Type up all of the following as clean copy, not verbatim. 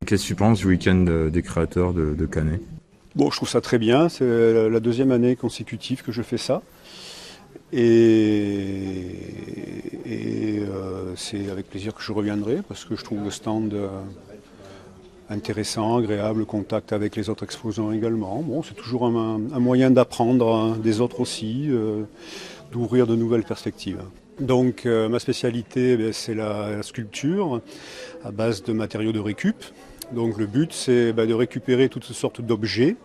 Qu'est-ce que tu penses du week-end des créateurs de Canet? Bon, je trouve ça très bien. C'est la deuxième année consécutive que je fais ça. Et c'est avec plaisir que je reviendrai parce que je trouve le stand intéressant, agréable, contact avec les autres exposants également. Bon, c'est toujours un moyen d'apprendre des autres aussi, d'ouvrir de nouvelles perspectives. Donc ma spécialité, c'est la sculpture à base de matériaux de récup. Donc le but, c'est de récupérer toutes sortes d'objets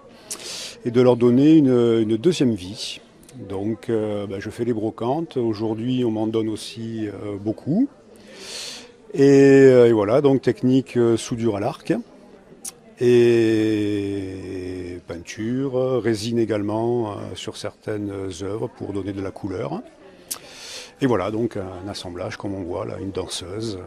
et de leur donner une deuxième vie. Donc je fais les brocantes. Aujourd'hui, on m'en donne aussi beaucoup. Et voilà, donc technique soudure à l'arc. Et peinture, résine également sur certaines œuvres pour donner de la couleur. Et voilà, donc un assemblage comme on voit là, une danseuse.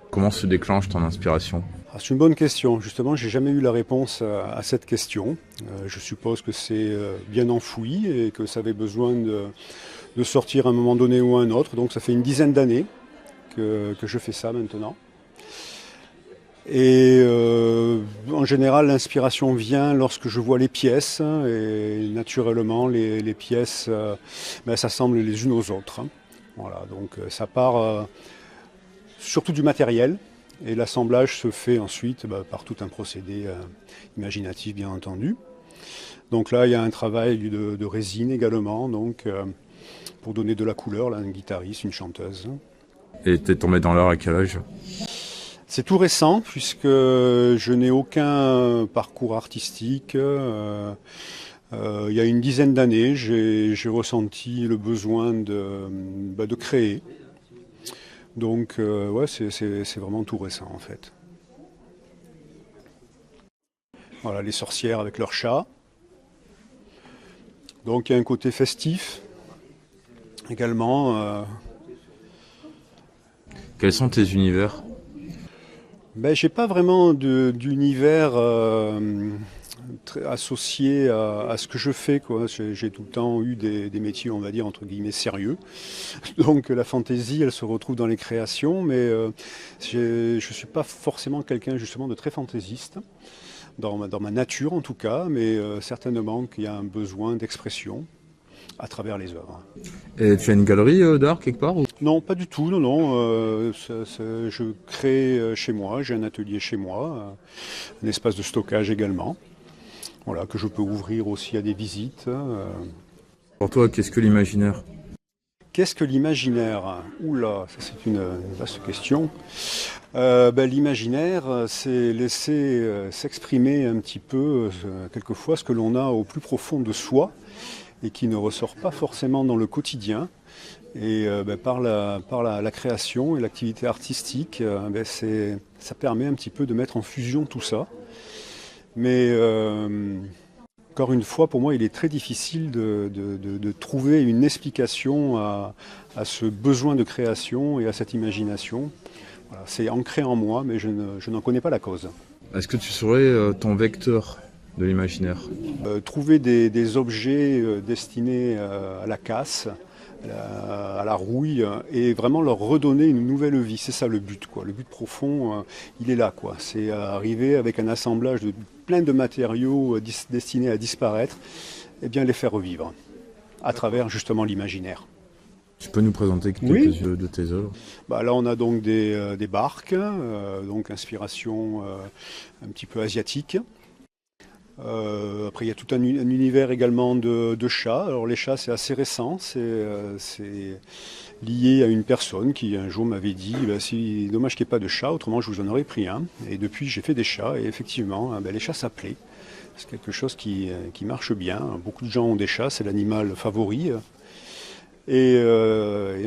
Comment se déclenche ton inspiration? Ah, c'est une bonne question. Justement, j'ai jamais eu la réponse à cette question. Je suppose que c'est bien enfoui et que ça avait besoin de sortir à un moment donné ou à un autre. Donc ça fait une dizaine d'années que je fais ça maintenant. Et en général, l'inspiration vient lorsque je vois les pièces. Et naturellement, les pièces s'assemblent les unes aux autres. Voilà, donc ça part surtout du matériel. Et l'assemblage se fait ensuite par tout un procédé imaginatif, bien entendu. Donc là, il y a un travail de résine également, donc, pour donner de la couleur, là, un guitariste, une chanteuse. Et t'es tombé dans l'art à quel âge? C'est tout récent, puisque je n'ai aucun parcours artistique. Il y a une dizaine d'années, j'ai ressenti le besoin de créer. Donc ouais, c'est vraiment tout récent en fait. Voilà, les sorcières avec leurs chats. Donc il y a un côté festif également. Quels sont tes univers? J'ai pas vraiment d'univers associé à ce que je fais, quoi. J'ai tout le temps eu des métiers, on va dire, entre guillemets, sérieux. Donc la fantaisie, elle se retrouve dans les créations, mais je ne suis pas forcément quelqu'un justement de très fantaisiste, dans ma nature en tout cas, mais certainement qu'il y a un besoin d'expression à travers les œuvres. Et tu as une galerie d'art quelque part ou... Non, pas du tout, non, non. Je crée chez moi, j'ai un atelier chez moi, un espace de stockage également, voilà, que je peux ouvrir aussi à des visites. Pour toi, qu'est-ce que l'imaginaire? Qu'est-ce que l'imaginaire? Oula, ça c'est une vaste question. L'imaginaire, c'est laisser s'exprimer un petit peu, quelquefois, ce que l'on a au plus profond de soi et qui ne ressort pas forcément dans le quotidien. Et par la création et l'activité artistique, ça permet un petit peu de mettre en fusion tout ça. Mais encore une fois, pour moi, il est très difficile de trouver une explication à ce besoin de création et à cette imagination. Voilà, c'est ancré en moi, mais je n'en connais pas la cause. Est-ce que tu saurais ton vecteur de l'imaginaire? Trouver des objets destinés à la casse, à la rouille, et vraiment leur redonner une nouvelle vie. C'est ça le but, quoi. Le but profond, il est là, quoi. C'est arriver avec un assemblage de plein de matériaux destinés à disparaître, et bien les faire revivre à travers justement l'imaginaire. Tu peux nous présenter Oui. quelques-unes de tes œuvres? Là, on a donc des barques, donc inspiration un petit peu asiatique. Après, il y a tout un univers également de chats. Alors, les chats, c'est assez récent. C'est lié à une personne qui, un jour, m'avait dit c'est dommage qu'il n'y ait pas de chat, autrement, je vous en aurais pris un. Et depuis, j'ai fait des chats. Et effectivement, les chats s'appelaient. C'est quelque chose qui marche bien. Beaucoup de gens ont des chats. C'est l'animal favori. Et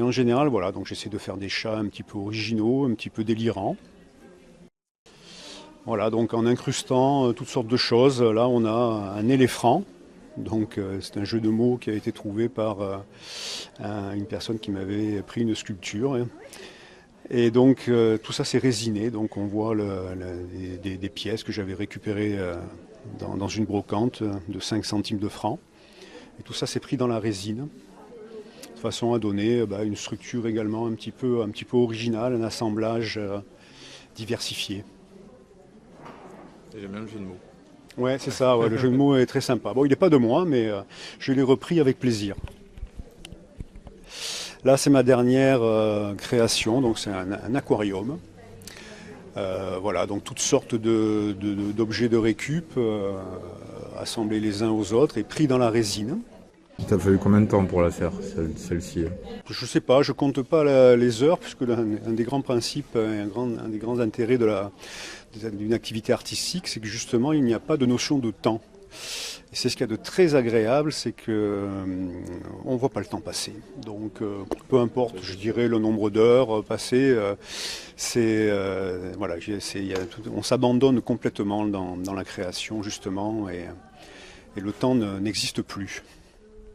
en général, voilà. Donc, j'essaie de faire des chats un petit peu originaux, un petit peu délirants. Voilà, donc en incrustant toutes sortes de choses, là on a un éléphant. Donc c'est un jeu de mots qui a été trouvé par une personne qui m'avait pris une sculpture. Et donc tout ça c'est résiné, donc on voit des pièces que j'avais récupérées dans une brocante de 5 centimes de francs. Et tout ça c'est pris dans la résine, de façon à donner une structure également un petit peu originale, un assemblage diversifié. J'aime bien le jeu de mots. Ouais, c'est ça, ouais, le jeu de mots est très sympa. Bon, il n'est pas de moi, mais je l'ai repris avec plaisir. Là, c'est ma dernière création, donc c'est un aquarium. Voilà, donc toutes sortes d'objets de récup, assemblés les uns aux autres et pris dans la résine. Il t'a fallu combien de temps pour la faire, celle-ci? Je ne sais pas, je ne compte pas les heures, puisque un des grands principes, un des grands intérêts d'une activité artistique, c'est que justement, il n'y a pas de notion de temps. Et c'est ce qu'il y a de très agréable, c'est qu'on ne voit pas le temps passer. Donc, peu importe, je dirais, le nombre d'heures passées, voilà, on s'abandonne complètement dans la création, justement, et le temps n'existe plus.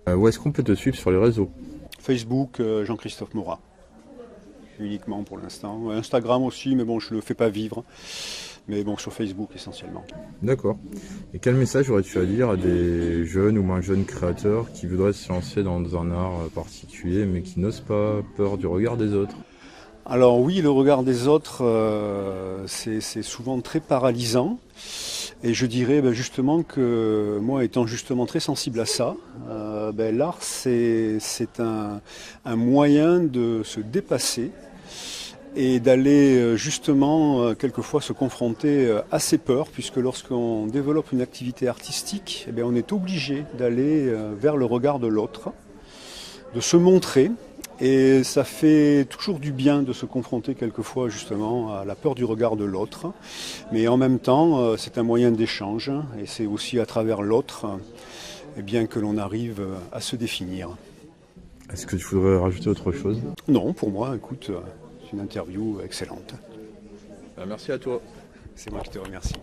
Où est-ce qu'on peut te suivre sur les réseaux? Facebook, Jean-Christophe Morat, uniquement pour l'instant. Instagram aussi, mais bon, je ne le fais pas vivre. Mais bon, sur Facebook essentiellement. D'accord. Et quel message aurais-tu à dire à des jeunes ou moins jeunes créateurs qui voudraient se lancer dans un art particulier mais qui n'osent pas, peur du regard des autres? Alors oui, le regard des autres, c'est souvent très paralysant. Et je dirais justement que moi, étant justement très sensible à ça, l'art, c'est un moyen de se dépasser et d'aller justement quelquefois se confronter à ses peurs, puisque lorsqu'on développe une activité artistique, on est obligé d'aller vers le regard de l'autre, de se montrer. Et ça fait toujours du bien de se confronter quelquefois justement à la peur du regard de l'autre. Mais en même temps, c'est un moyen d'échange et c'est aussi à travers l'autre que l'on arrive à se définir. Est-ce que tu voudrais rajouter autre chose? Non, pour moi, écoute, c'est une interview excellente. Merci à toi. C'est moi qui te remercie.